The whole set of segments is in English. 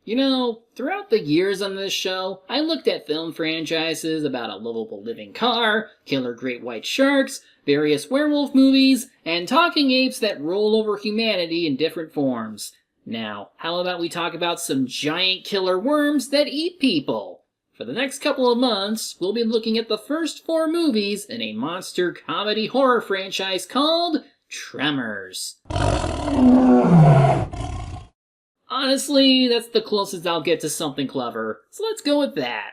You know, throughout the years on this show, I looked at film franchises about a lovable living car, killer great white sharks, various werewolf movies, and talking apes that roll over humanity in different forms. Now, how about we talk about some giant killer worms that eat people? For the next couple of months, we'll be looking at the first 4 movies in a monster comedy horror franchise called Tremors. Honestly, that's the closest I'll get to something clever, so let's go with that.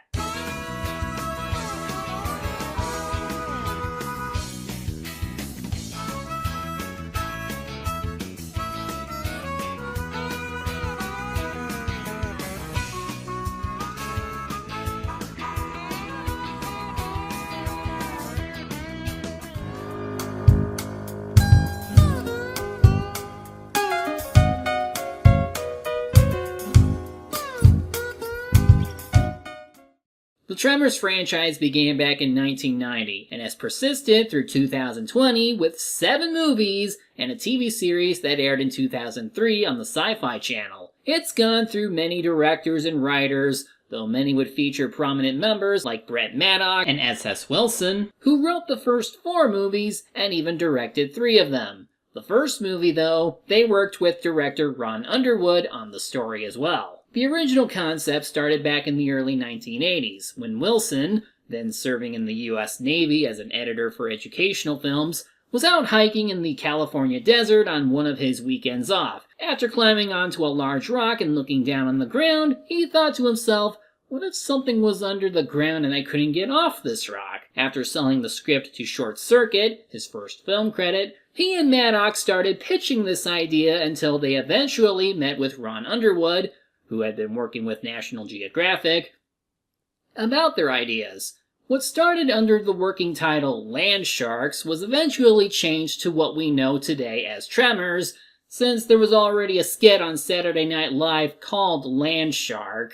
The Tremors franchise began back in 1990 and has persisted through 2020 with 7 movies and a TV series that aired in 2003 on the Sci-Fi Channel. It's gone through many directors and writers, though many would feature prominent members like Brett Maddock and S.S. Wilson, who wrote the first 4 movies and even directed 3 of them. The first movie, though, they worked with director Ron Underwood on the story as well. The original concept started back in the early 1980s, when Wilson, then serving in the US Navy as an editor for educational films, was out hiking in the California desert on one of his weekends off. After climbing onto a large rock and looking down on the ground, he thought to himself, what if something was under the ground and I couldn't get off this rock? After selling the script to Short Circuit, his first film credit, he and Maddox started pitching this idea until they eventually met with Ron Underwood, who had been working with National Geographic, about their ideas. What started under the working title Land Sharks was eventually changed to what we know today as Tremors, since there was already a skit on Saturday Night Live called Land Shark.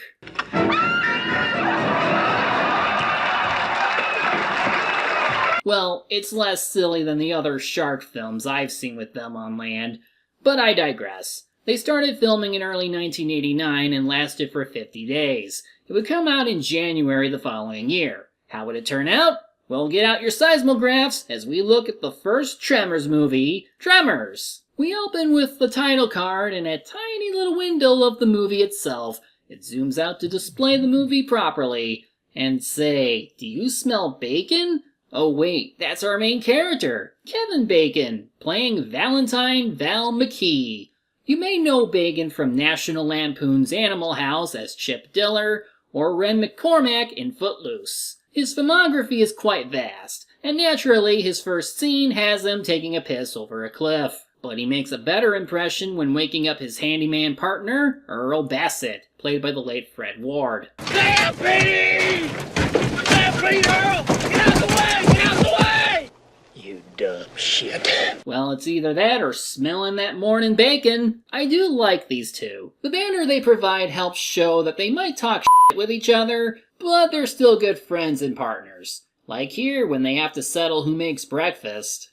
Well, it's less silly than the other shark films I've seen with them on land, but I digress. They started filming in early 1989 and lasted for 50 days. It would come out in January the following year. How would it turn out? Well, get out your seismographs as we look at the first Tremors movie, Tremors. We open with the title card and a tiny little window of the movie itself. It zooms out to display the movie properly. And say, do you smell bacon? Oh wait, that's our main character, Kevin Bacon, playing Valentine Val McKee. You may know Bacon from National Lampoon's Animal House as Chip Diller, or Ren McCormack in Footloose. His filmography is quite vast, and naturally his first scene has him taking a piss over a cliff. But he makes a better impression when waking up his handyman partner, Earl Bassett, played by the late Fred Ward. Stop, Petey! Stop, Petey, Earl! Get out the way! Get out the way! You dumb shit. Well, it's either that or smelling that morning bacon. I do like these two. The banter they provide helps show that they might talk shit with each other, but they're still good friends and partners. Like here when they have to settle who makes breakfast.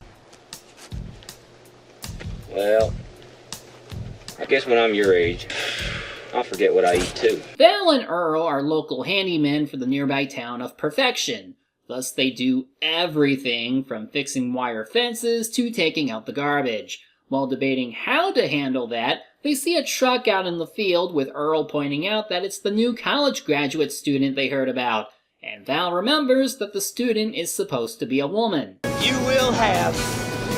Well, I guess when I'm your age, I'll forget what I eat too. Val and Earl are local handymen for the nearby town of Perfection. Thus they do everything from fixing wire fences to taking out the garbage. While debating how to handle that, they see a truck out in the field with Earl pointing out that it's the new college graduate student they heard about. And Val remembers that the student is supposed to be a woman. You will have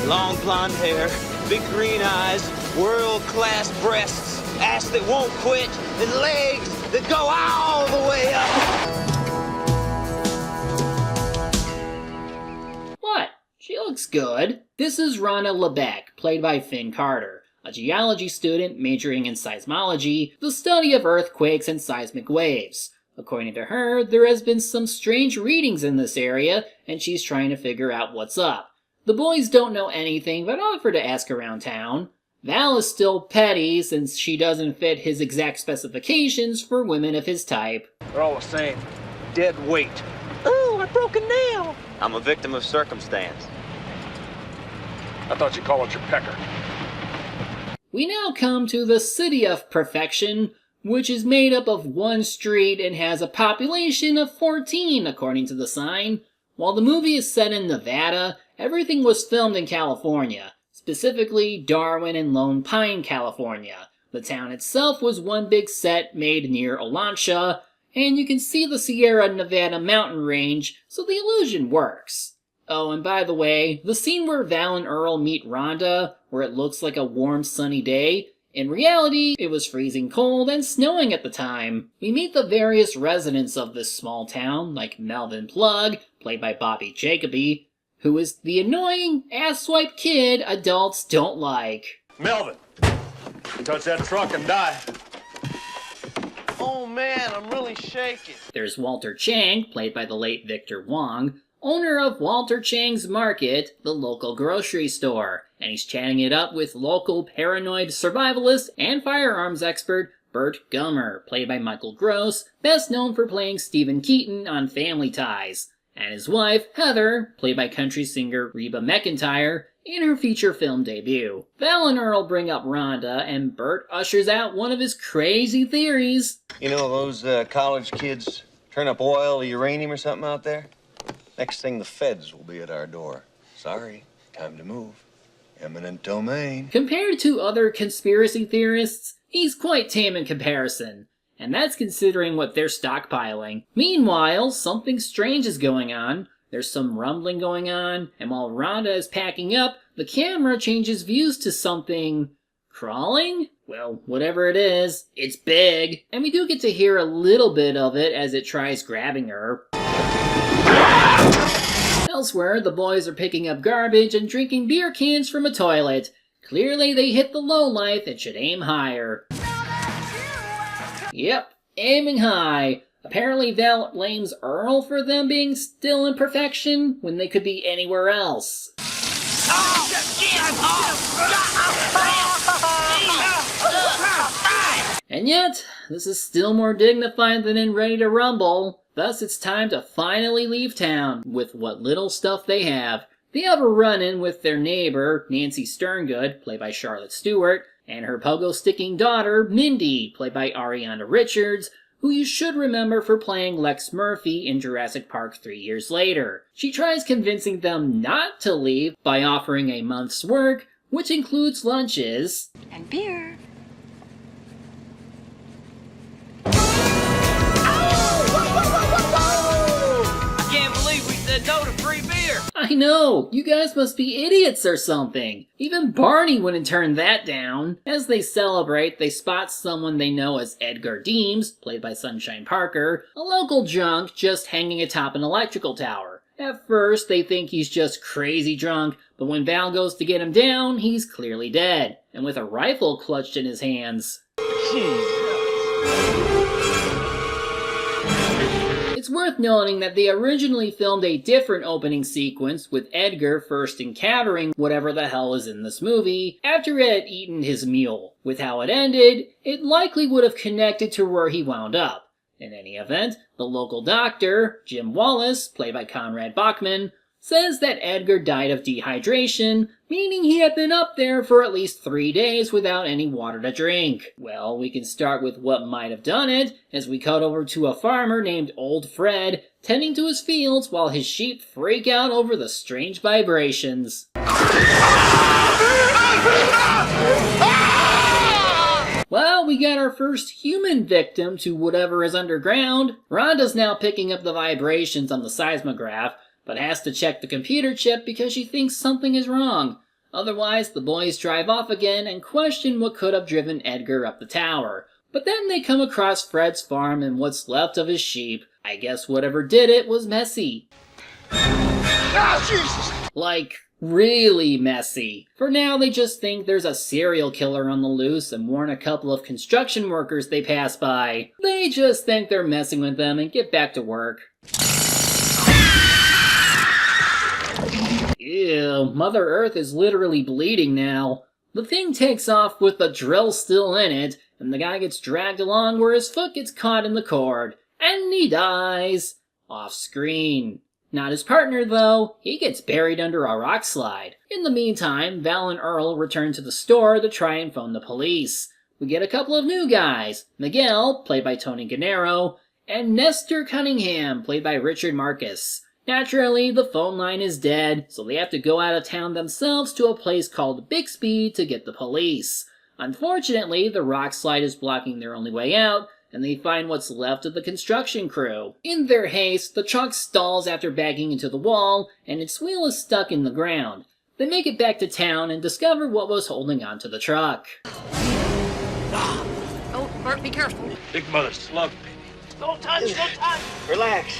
long blonde hair, big green eyes, world-class breasts, ass that won't quit, and legs that go all the way up. What? She looks good. This is Rana Lebeck, played by Finn Carter, a geology student majoring in seismology, the study of earthquakes and seismic waves. According to her, there has been some strange readings in this area, and she's trying to figure out what's up. The boys don't know anything but offer to ask around town. Val is still petty since she doesn't fit his exact specifications for women of his type. They're all the same. Dead weight. Ooh, I broke a nail. I'm a victim of circumstance. I thought you called it your pecker. We now come to the city of Perfection, which is made up of one street and has a population of 14, according to the sign. While the movie is set in Nevada, everything was filmed in California, specifically Darwin and Lone Pine, California. The town itself was one big set made near Olancha, and you can see the Sierra Nevada mountain range, so the illusion works. Oh, and by the way, the scene where Val and Earl meet Rhonda, where it looks like a warm sunny day, in reality, it was freezing cold and snowing at the time. We meet the various residents of this small town, like Melvin Plug, played by Bobby Jacoby, who is the annoying asswipe kid adults don't like. Melvin, touch that truck and die. Oh man, I'm really shaking. There's Walter Chang, played by the late Victor Wong, owner of Walter Chang's Market, the local grocery store, and he's chatting it up with local paranoid survivalist and firearms expert Bert Gummer, played by Michael Gross, best known for playing Stephen Keaton on Family Ties, and his wife, Heather, played by country singer Reba McEntire, in her feature film debut. Val and Earl bring up Rhonda, and Bert ushers out one of his crazy theories. You know, those college kids turn up oil or uranium or something out there? Next thing, the feds will be at our door. Sorry, time to move. Eminent domain. Compared to other conspiracy theorists, he's quite tame in comparison, and that's considering what they're stockpiling. Meanwhile, something strange is going on. There's some rumbling going on, and while Rhonda is packing up, the camera changes views to something crawling? Well, whatever it is, it's big, and we do get to hear a little bit of it as it tries grabbing her. Elsewhere, the boys are picking up garbage and drinking beer cans from a toilet. Clearly they hit the lowlife and should aim higher. Yep, aiming high. Apparently Val blames Earl for them being still in perfection when they could be anywhere else. And yet, this is still more dignified than in Ready to Rumble. Thus, it's time to finally leave town with what little stuff they have. They have a run-in with their neighbor, Nancy Sterngood, played by Charlotte Stewart, and her pogo-sticking daughter, Mindy, played by Ariana Richards, who you should remember for playing Lex Murphy in Jurassic Park 3 years later. She tries convincing them not to leave by offering a month's work, which includes lunches and beer. I can't believe we said no to free beer. I know, you guys must be idiots or something. Even Barney wouldn't turn that down. As they celebrate, they spot someone they know as Edgar Deems, played by Sunshine Parker, a local drunk just hanging atop an electrical tower. At first, they think he's just crazy drunk, but when Val goes to get him down, he's clearly dead, and with a rifle clutched in his hands. It's worth noting that they originally filmed a different opening sequence with Edgar first encountering whatever the hell is in this movie after he had eaten his meal. With how it ended, it likely would have connected to where he wound up. In any event, the local doctor, Jim Wallace, played by Conrad Bachman, says that Edgar died of dehydration, meaning he had been up there for at least 3 days without any water to drink. Well, we can start with what might have done it, as we cut over to a farmer named Old Fred, tending to his fields while his sheep freak out over the strange vibrations. Well, we got our first human victim to whatever is underground. Rhonda's now picking up the vibrations on the seismograph, but has to check the computer chip because she thinks something is wrong. Otherwise, the boys drive off again and question what could have driven Edgar up the tower. But then they come across Fred's farm and what's left of his sheep. I guess whatever did it was messy. Oh, Jesus! Like, really messy. For now, they just think there's a serial killer on the loose and warn a couple of construction workers they pass by. They just think they're messing with them and get back to work. Ew, Mother Earth is literally bleeding now. The thing takes off with the drill still in it, and the guy gets dragged along where his foot gets caught in the cord, and he dies. Off screen. Not his partner, though. He gets buried under a rock slide. In the meantime, Val and Earl return to the store to try and phone the police. we get a couple of new guys, Miguel, played by Tony Gennaro, and Nestor Cunningham, played by Richard Marcus. Naturally, the phone line is dead, so they have to go out of town themselves to a place called Bixby to get the police. Unfortunately, the rock slide is blocking their only way out, and they find what's left of the construction crew. In their haste, the truck stalls after backing into the wall, and its wheel is stuck in the ground. They make it back to town and discover what was holding onto the truck. Oh, Bert, be careful. Big mother slug, baby. Don't touch, don't touch. Relax.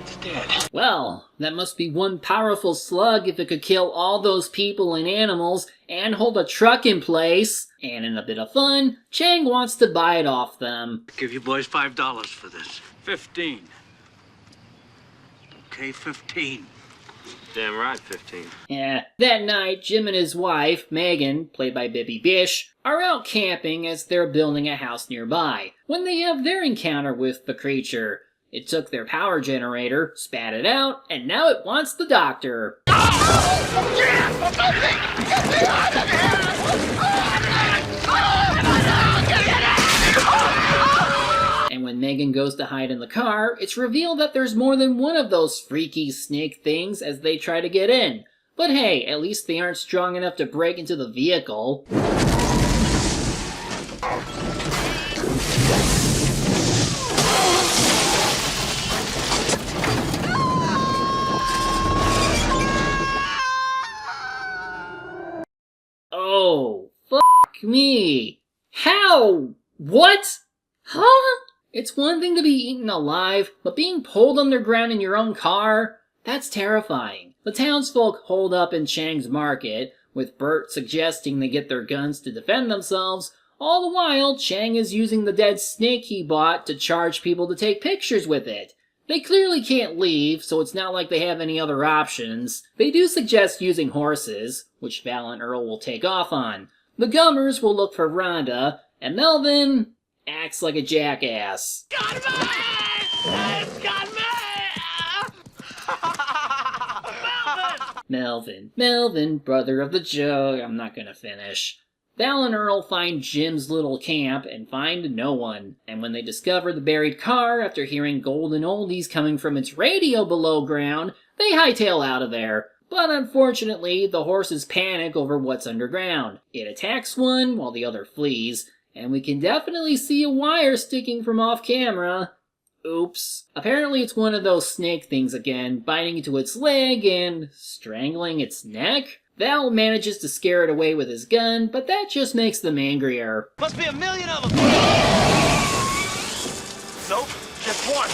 It's dead. Well, that must be one powerful slug if it could kill all those people and animals and hold a truck in place. And in a bit of fun, Chang wants to buy it off them. Give you boys $5 for this. 15. Okay, 15. Damn right, 15. Yeah. That night, Jim and his wife, Megan, played by Bibi Bish, are out camping as they're building a house nearby, when they have their encounter with the creature. It took their power generator, spat it out, and now it wants the doctor. And when Megan goes to hide in the car, it's revealed that there's more than one of those freaky snake things as they try to get in. But hey, at least they aren't strong enough to break into the vehicle. Oh, fuck me. How? What? Huh? It's one thing to be eaten alive, but being pulled underground in your own car? That's terrifying. The townsfolk hold up in Chang's market, with Bert suggesting they get their guns to defend themselves. All the while, Chang is using the dead snake he bought to charge people to take pictures with it. They clearly can't leave, so it's not like they have any other options. They do suggest using horses, which Val and Earl will take off on. The Gummers will look for Rhonda, and Melvin acts like a jackass. Got me! It's got me! Melvin, brother of the joke. I'm not gonna finish. Val and Earl find Jim's little camp and find no one. And when they discover the buried car after hearing golden oldies coming from its radio below ground, they hightail out of there. But unfortunately, the horses panic over what's underground. It attacks one while the other flees, and we can definitely see a wire sticking from off camera. Oops. Apparently it's one of those snake things again, biting into its leg and strangling its neck. Val manages to scare it away with his gun, but that just makes them angrier. Must be a million of them. Nope, just one.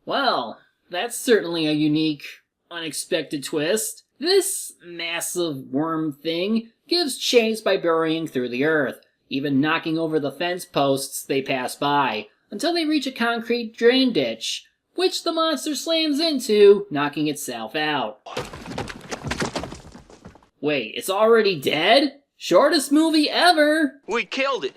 Well, that's certainly a unique, unexpected twist. This massive worm thing gives chase by burrowing through the earth, even knocking over the fence posts they pass by, until they reach a concrete drain ditch, which the monster slams into, knocking itself out. Wait, it's already dead? Shortest movie ever! We killed it.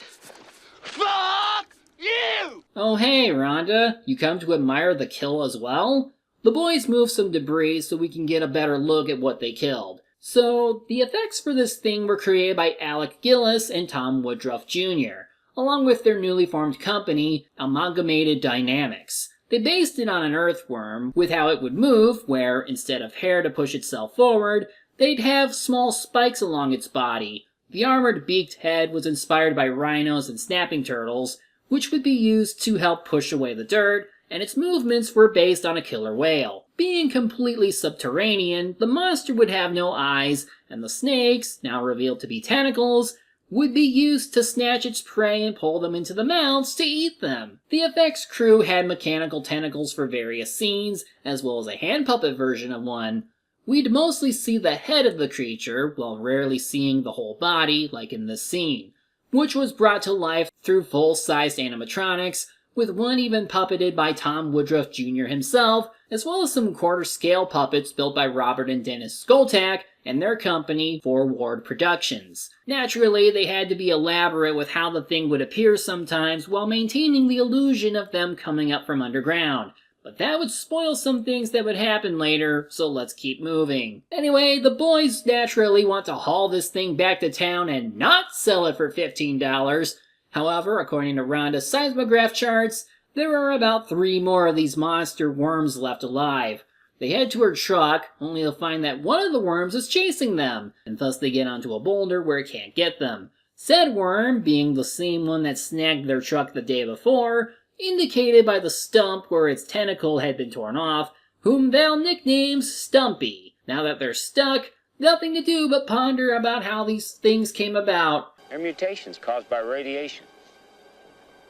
Fuck you! Oh hey, Rhonda, you come to admire the kill as well? The boys move some debris so we can get a better look at what they killed. So, the effects for this thing were created by Alec Gillis and Tom Woodruff Jr., along with their newly formed company, Amalgamated Dynamics. They based it on an earthworm, with how it would move, where, instead of hair to push itself forward, they'd have small spikes along its body. The armored beaked head was inspired by rhinos and snapping turtles, which would be used to help push away the dirt, and its movements were based on a killer whale. Being completely subterranean, the monster would have no eyes, and the snakes, now revealed to be tentacles, would be used to snatch its prey and pull them into the mouths to eat them. The effects crew had mechanical tentacles for various scenes, as well as a hand puppet version of one. We'd mostly see the head of the creature, while rarely seeing the whole body, like in this scene, which was brought to life through full-sized animatronics, with one even puppeted by Tom Woodruff Jr. himself, as well as some quarter-scale puppets built by Robert and Dennis Skoltak and their company, Forward Productions. Naturally, they had to be elaborate with how the thing would appear sometimes while maintaining the illusion of them coming up from underground. But that would spoil some things that would happen later, so let's keep moving. Anyway, the boys naturally want to haul this thing back to town and not sell it for $15. However, according to Rhonda's seismograph charts, there are about 3 more of these monster worms left alive. They head to her truck, only to find that one of the worms is chasing them, and thus they get onto a boulder where it can't get them. Said worm, being the same one that snagged their truck the day before, indicated by the stump where its tentacle had been torn off, whom Val nicknames Stumpy. Now that they're stuck, nothing to do but ponder about how these things came about. They're mutations caused by radiation.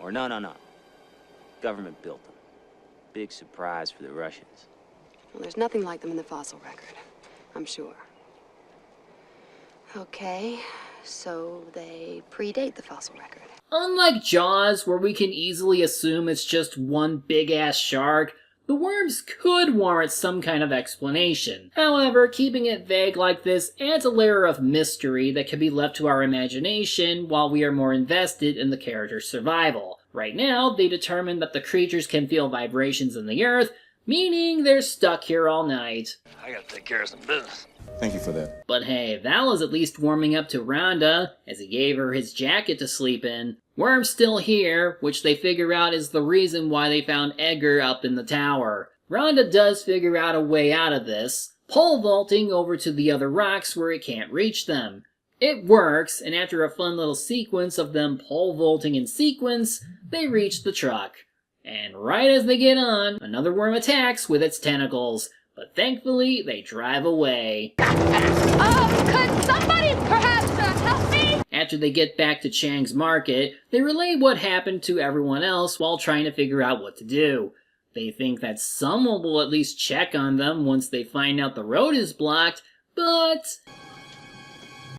Or no. Government built them. Big surprise for the Russians. Well, there's nothing like them in the fossil record, I'm sure. Okay, so they predate the fossil record. Unlike Jaws, where we can easily assume it's just one big-ass shark, the worms could warrant some kind of explanation. However, keeping it vague like this adds a layer of mystery that can be left to our imagination while we are more invested in the character's survival. Right now, they determine that the creatures can feel vibrations in the earth, meaning they're stuck here all night. I gotta take care of some business. Thank you for that. But hey, Val is at least warming up to Rhonda, as he gave her his jacket to sleep in. Worm's still here, which they figure out is the reason why they found Edgar up in the tower. Rhonda does figure out a way out of this, pole vaulting over to the other rocks where it can't reach them. It works, and after a fun little sequence of them pole vaulting in sequence, they reach the truck. And right as they get on, another worm attacks with its tentacles, but thankfully they drive away. Could somebody perhaps help me? After they get back to Chang's market, they relay what happened to everyone else while trying to figure out what to do. They think that someone will at least check on them once they find out the road is blocked, but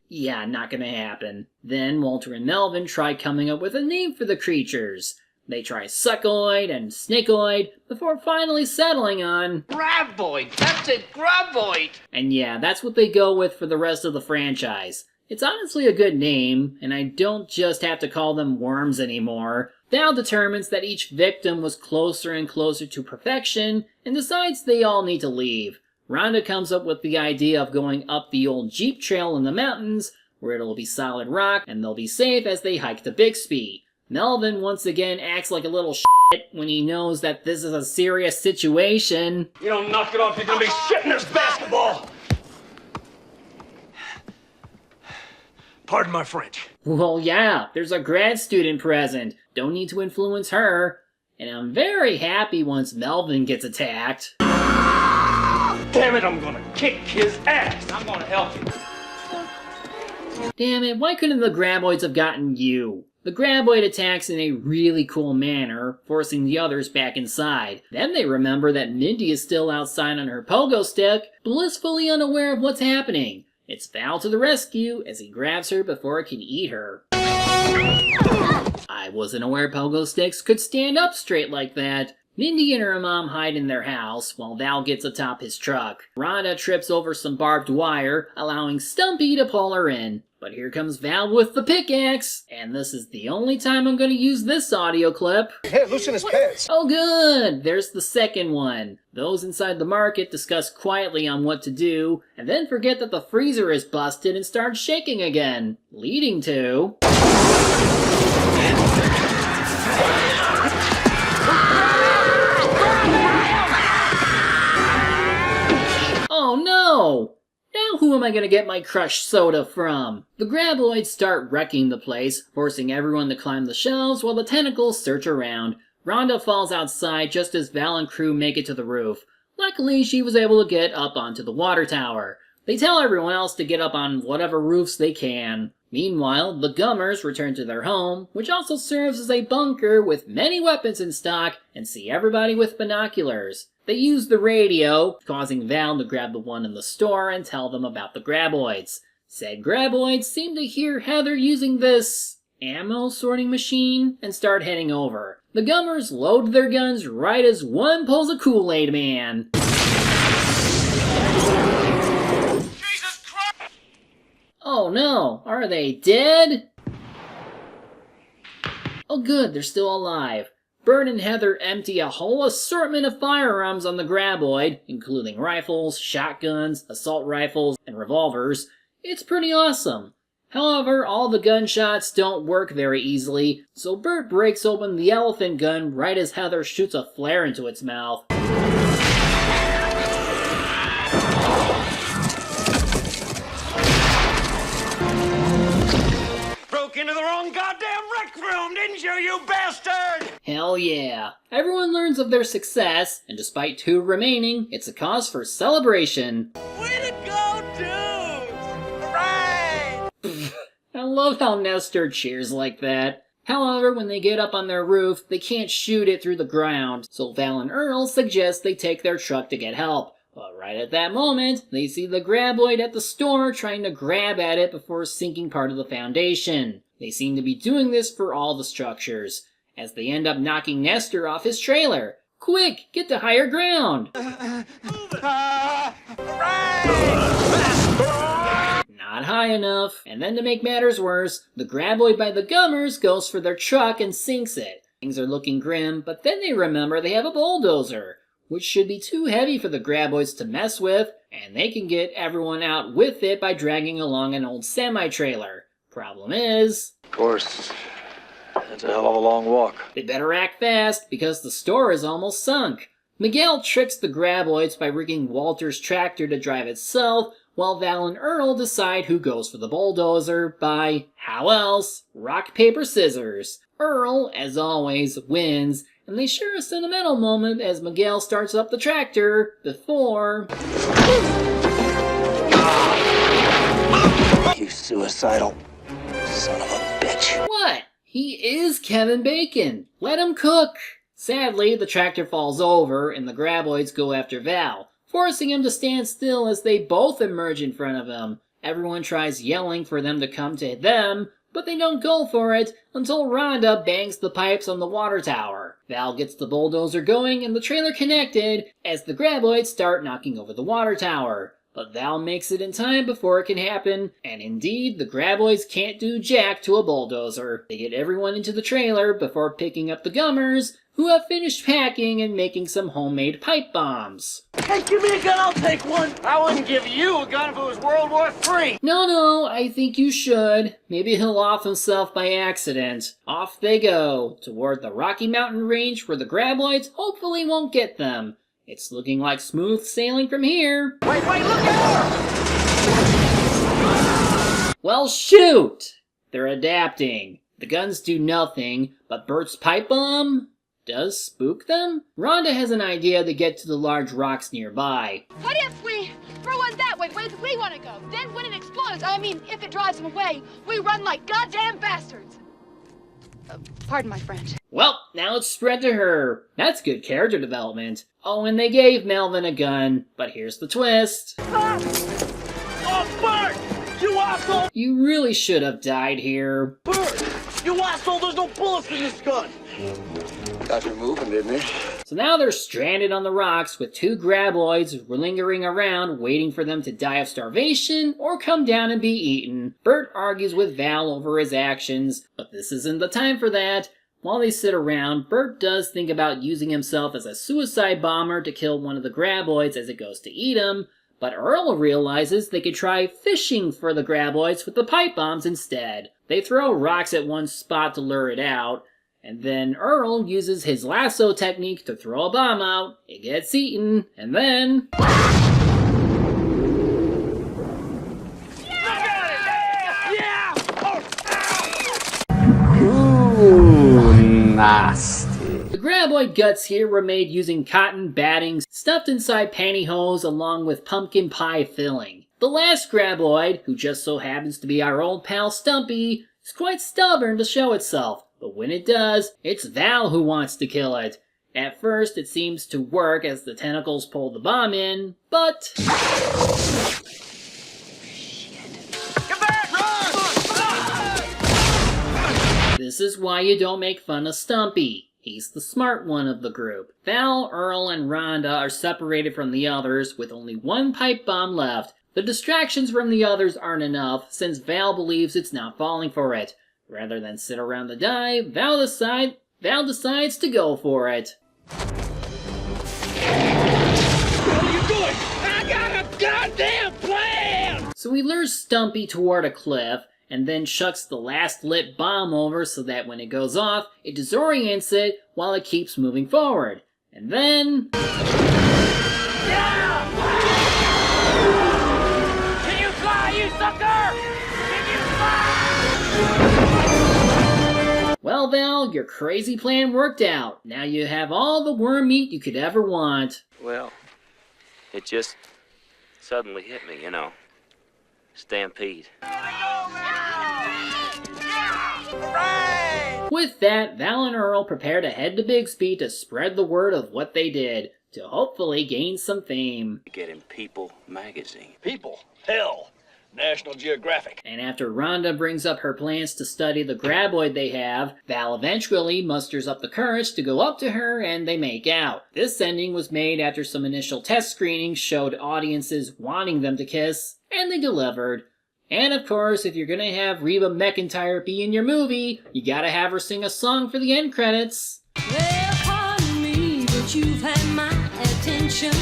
yeah, not gonna happen. Then Walter and Melvin try coming up with a name for the creatures. They try Suckoid and Snakeoid before finally settling on Graboid! That's it, Graboid! And yeah, that's what they go with for the rest of the franchise. It's honestly a good name, and I don't just have to call them worms anymore. Val determines that each victim was closer and closer to perfection, and decides they all need to leave. Rhonda comes up with the idea of going up the old Jeep trail in the mountains, where it'll be solid rock, and they'll be safe as they hike to Bixby. Melvin once again acts like a little shit when he knows that this is a serious situation. You don't knock it off, you're gonna be shitting this basketball! Pardon my French. Well, yeah, there's a grad student present. Don't need to influence her. And I'm very happy once Melvin gets attacked. Damn it, I'm gonna kick his ass! I'm gonna help you. Damn it, why couldn't the Graboids have gotten you? The Graboid attacks in a really cool manner, forcing the others back inside. Then they remember that Mindy is still outside on her pogo stick, blissfully unaware of what's happening. It's Val to the rescue as he grabs her before it can eat her. I wasn't aware pogo sticks could stand up straight like that. Mindy and her mom hide in their house while Val gets atop his truck. Rhonda trips over some barbed wire, allowing Stumpy to pull her in. But here comes Val with the pickaxe, and this is the only time I'm going to use this audio clip. Hey, loosen his pants. Oh good, there's the second one. Those inside the market discuss quietly on what to do, and then forget that the freezer is busted and start shaking again, leading to... Oh no! Now who am I gonna get my crushed soda from? The Graboids start wrecking the place, forcing everyone to climb the shelves while the tentacles search around. Rhonda falls outside just as Val and crew make it to the roof. Luckily, she was able to get up onto the water tower. They tell everyone else to get up on whatever roofs they can. Meanwhile, the Gummers return to their home, which also serves as a bunker with many weapons in stock, and see everybody with binoculars. They use the radio, causing Val to grab the one in the store and tell them about the Graboids. Said Graboids seem to hear Heather using this ammo sorting machine and start heading over. The Gummers load their guns right as one pulls a Kool-Aid Man. Jesus Christ! Oh no, are they dead? Oh good, they're still alive. Bert and Heather empty a whole assortment of firearms on the graboid, including rifles, shotguns, assault rifles, and revolvers. It's pretty awesome. However, all the gunshots don't work very easily, so Bert breaks open the elephant gun right as Heather shoots a flare into its mouth. Broke into the wrong goddamn rec room, didn't you bastard? Hell yeah. Everyone learns of their success, and despite 2 remaining, it's a cause for celebration. Way to go, dudes! Hooray! I love how Nestor cheers like that. However, when they get up on their roof, they can't shoot it through the ground, so Val and Earl suggest they take their truck to get help. But right at that moment, they see the graboid at the store trying to grab at it before sinking part of the foundation. They seem to be doing this for all the structures, as they end up knocking Nestor off his trailer. Quick, get to higher ground! Not high enough. And then to make matters worse, the graboid by the gummers goes for their truck and sinks it. Things are looking grim, but then they remember they have a bulldozer, which should be too heavy for the graboids to mess with, and they can get everyone out with it by dragging along an old semi-trailer. Problem is... Of course, that's a hell of a long walk. They better act fast, because the store is almost sunk. Miguel tricks the graboids by rigging Walter's tractor to drive itself, while Val and Earl decide who goes for the bulldozer by, how else, rock, paper, scissors. Earl, as always, wins, and they share a sentimental moment as Miguel starts up the tractor before... You suicidal son of a bitch. What? He is Kevin Bacon. Let him cook. Sadly, the tractor falls over and the graboids go after Val, forcing him to stand still as they both emerge in front of him. Everyone tries yelling for them to come to them, but they don't go for it until Rhonda bangs the pipes on the water tower. Val gets the bulldozer going and the trailer connected as the graboids start knocking over the water tower. But Val makes it in time before it can happen, and indeed, the graboids can't do jack to a bulldozer. They get everyone into the trailer before picking up the gummers, who have finished packing and making some homemade pipe bombs. Hey, give me a gun, I'll take one. I wouldn't give you a gun if it was World War III. No, I think you should. Maybe he'll off himself by accident. Off they go, toward the Rocky Mountain range where the graboids hopefully won't get them. It's looking like smooth sailing from here. Wait, look out! Well, shoot! They're adapting. The guns do nothing, but Bert's pipe bomb does spook them? Rhonda has an idea to get to the large rocks nearby. What if we throw one that way, where we want to go? Then when it explodes, if it drives them away, we run like goddamn bastards. Pardon my French. Well, now it's spread to her. That's good character development. Oh, and they gave Melvin a gun, but here's the twist. Ah! Oh, Bert! You asshole! You really should have died here. Bert! You asshole! There's no bullets in this gun! Got you moving, didn't it? So now they're stranded on the rocks with 2 graboids lingering around waiting for them to die of starvation or come down and be eaten. Bert argues with Val over his actions, but this isn't the time for that. While they sit around, Bert does think about using himself as a suicide bomber to kill one of the graboids as it goes to eat him, but Earl realizes they could try fishing for the graboids with the pipe bombs instead. They throw rocks at one spot to lure it out, and then Earl uses his lasso technique to throw a bomb out. It gets eaten, and then... Nasty. The graboid guts here were made using cotton batting stuffed inside pantyhose along with pumpkin pie filling. The last graboid, who just so happens to be our old pal Stumpy, is quite stubborn to show itself, but when it does, it's Val who wants to kill it. At first, it seems to work as the tentacles pull the bomb in, but... This is why you don't make fun of Stumpy. He's the smart one of the group. Val, Earl, and Rhonda are separated from the others with only 1 pipe bomb left. The distractions from the others aren't enough since Val believes it's not falling for it. Rather than sit around to die, Val decides Val decides to go for it. What are you doing? I got a goddamn plan! So he lures Stumpy toward a cliff, and then chucks the last lit bomb over so that when it goes off, it disorients it while it keeps moving forward. And then... Yeah! Can you fly, you sucker? Can you fly? Well, Val, your crazy plan worked out. Now you have all the worm meat you could ever want. Well, it just suddenly hit me, you know. Stampede. With that, Val and Earl prepare to head to Bixby to spread the word of what they did, to hopefully gain some fame. Get in People magazine. People? Hell. National Geographic. And after Rhonda brings up her plans to study the graboid they have, Val eventually musters up the courage to go up to her and they make out. This ending was made after some initial test screenings showed audiences wanting them to kiss, and they delivered. And of course, if you're gonna have Reba McEntire be in your movie, you gotta have her sing a song for the end credits. Well, pardon me, but you've had my attention.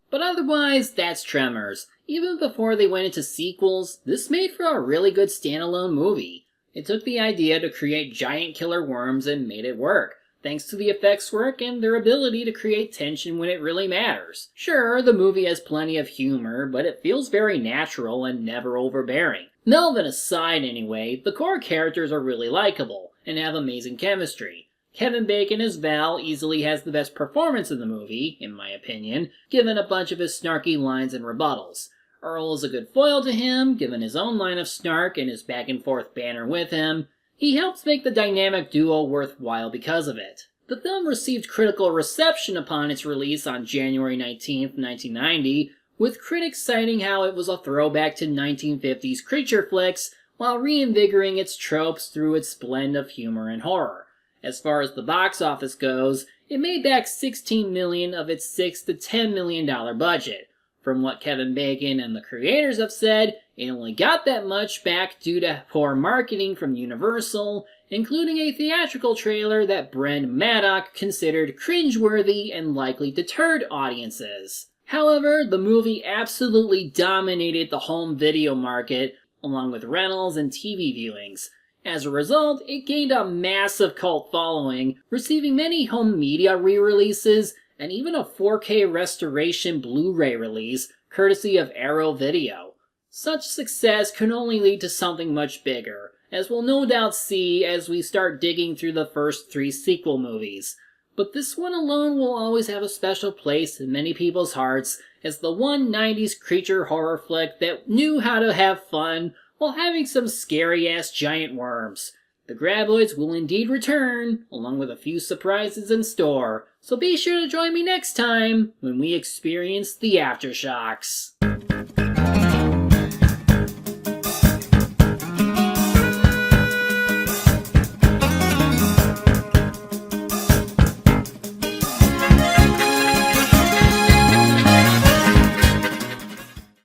But otherwise, that's Tremors. Even before they went into sequels, this made for a really good standalone movie. It took the idea to create giant killer worms and made it work, thanks to the effects work and their ability to create tension when it really matters. Sure, the movie has plenty of humor, but it feels very natural and never overbearing. Melvin aside anyway, the core characters are really likable and have amazing chemistry. Kevin Bacon as Val easily has the best performance in the movie, in my opinion, given a bunch of his snarky lines and rebuttals. Earl is a good foil to him, given his own line of snark and his back and forth banter with him. He helps make the dynamic duo worthwhile because of it. The film received critical reception upon its release on January 19th, 1990, with critics citing how it was a throwback to 1950s creature flicks, while reinvigorating its tropes through its blend of humor and horror. As far as the box office goes, it made back $16 million of its $6 to $10 million budget. From what Kevin Bacon and the creators have said, it only got that much back due to poor marketing from Universal, including a theatrical trailer that Brent Maddock considered cringeworthy and likely deterred audiences. However, the movie absolutely dominated the home video market, along with rentals and TV viewings. As a result, it gained a massive cult following, receiving many home media re-releases and even a 4K restoration Blu-ray release, courtesy of Arrow Video. Such success could only lead to something much bigger, as we'll no doubt see as we start digging through the first 3 sequel movies. But this one alone will always have a special place in many people's hearts as the one 90s creature horror flick that knew how to have fun while having some scary-ass giant worms. The graboids will indeed return, along with a few surprises in store, so be sure to join me next time when we experience the aftershocks.